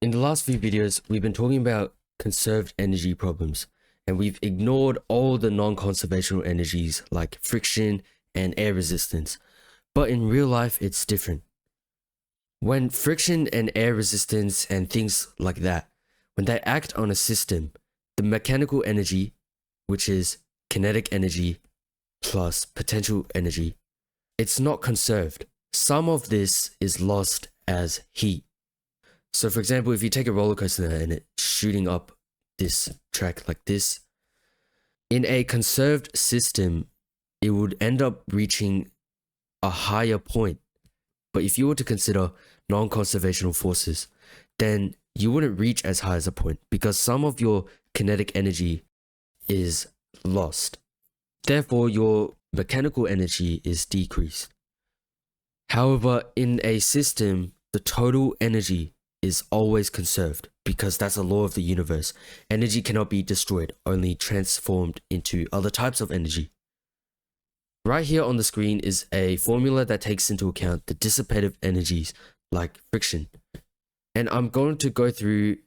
In the last few videos, we've been talking about conserved energy problems, and we've ignored all the non-conservational energies like friction and air resistance. But in real life, it's different. When friction and air resistance and things like that, when they act on a system, the mechanical energy, which is kinetic energy plus potential energy, it's not conserved. Some of this is lost as heat. So for example, if you take a roller coaster and it's shooting up this track like this, in a conserved system, it would end up reaching a higher point. But if you were to consider non-conservational forces, then you wouldn't reach as high as a point because some of your kinetic energy is lost. Therefore, your mechanical energy is decreased. However, in a system, the total energy is always conserved because that's a law of the universe. Energy cannot be destroyed, only transformed into other types of energy. Right here on the screen is a formula that takes into account the dissipative energies like friction. And I'm going to go through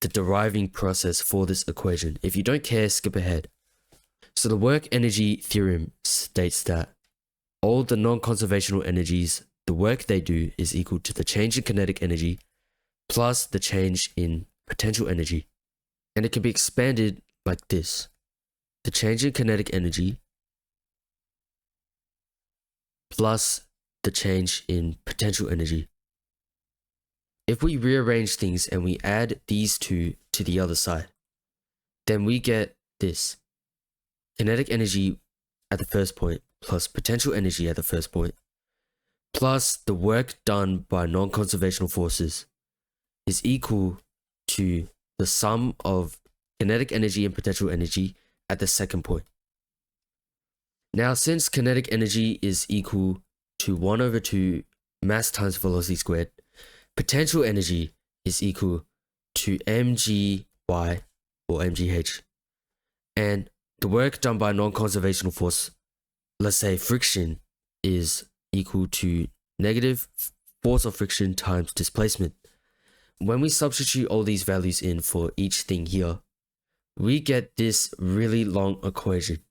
the deriving process for this equation. If you don't care, skip ahead. So the work energy theorem states that all the non-conservational energies, the work they do is equal to the change in kinetic energy plus the change in potential energy. And it can be expanded like this. The change in kinetic energy plus the change in potential energy. If we rearrange things and we add these two to the other side, then we get this. Kinetic energy at the first point plus potential energy at the first point plus the work done by non-conservational forces is equal to the sum of kinetic energy and potential energy at the second point. Now, since kinetic energy is equal to 1/2 mass times velocity squared, potential energy is equal to mgy or mgh. And the work done by non-conservational force, let's say friction, is equal to negative force of friction times displacement. When we substitute all these values in for each thing here, we get this really long equation.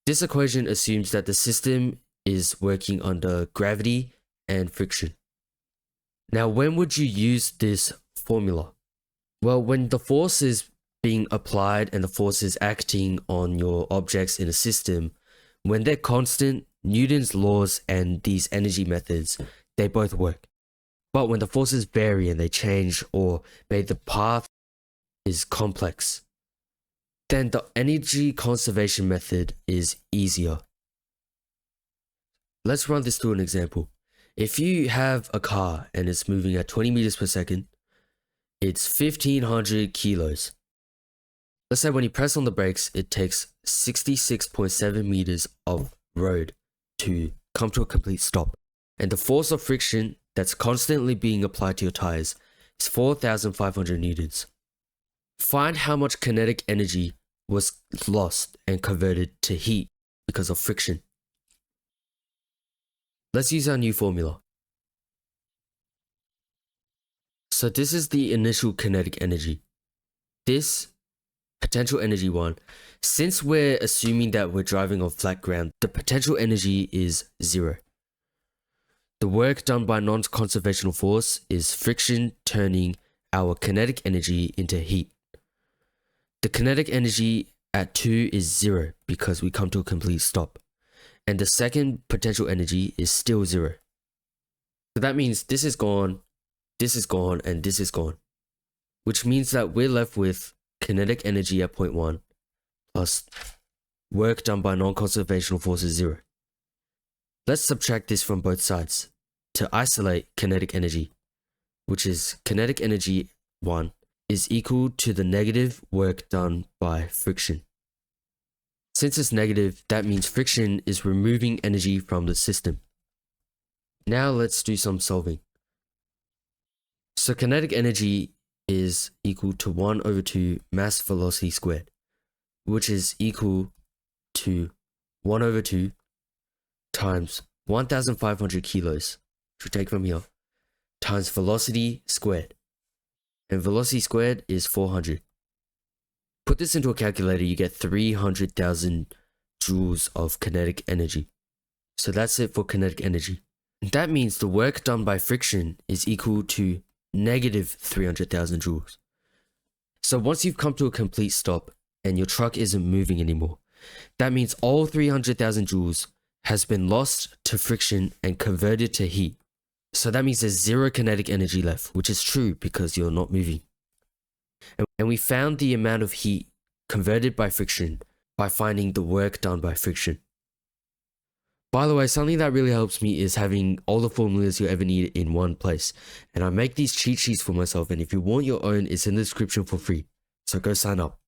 This equation assumes that the system is working under gravity and friction. Now, when would you use this formula? Well, when the force is being applied and the force is acting on your objects in a system, when they're constant, Newton's laws and these energy methods, they both work. But when the forces vary and they change, or maybe the path is complex, then the energy conservation method is easier. Let's run this through an example. If you have a car and it's moving at 20 meters per second, it's 1500 kilos. Let's say when you press on the brakes, it takes 66.7 meters of road to come to a complete stop. And the force of friction that's constantly being applied to your tires is 4,500 newtons. Find how much kinetic energy was lost and converted to heat because of friction. Let's use our new formula. So this is the initial kinetic energy. This potential energy one, since we're assuming that we're driving on flat ground, the potential energy is 0. The work done by non-conservational force is friction turning our kinetic energy into heat. The kinetic energy at 2 is 0 because we come to a complete stop. And the second potential energy is still 0. So that means this is gone, and this is gone. Which means that we're left with kinetic energy at point 1 plus work done by non-conservational forces 0. Let's subtract this from both sides to isolate kinetic energy, which is kinetic energy 1 is equal to the negative work done by friction. Since it's negative, that means friction is removing energy from the system. Now let's do some solving. So kinetic energy is equal to 1/2 mass velocity squared, which is equal to 1/2 times 1,500 kilos, which we take from here, times velocity squared. and velocity squared is 400. Put this into a calculator, you get 300,000 joules of kinetic energy. So that's it for kinetic energy. That means the work done by friction is equal to negative 300,000 joules. So once you've come to a complete stop and your truck isn't moving anymore, that means all 300,000 joules has been lost to friction and converted to heat. So that means there's zero kinetic energy left, which is true because you're not moving. And we found the amount of heat converted by friction by finding the work done by friction. By the way, something that really helps me is having all the formulas you ever need in one place. And I make these cheat sheets for myself, and if you want your own, it's in the description for free. So go sign up.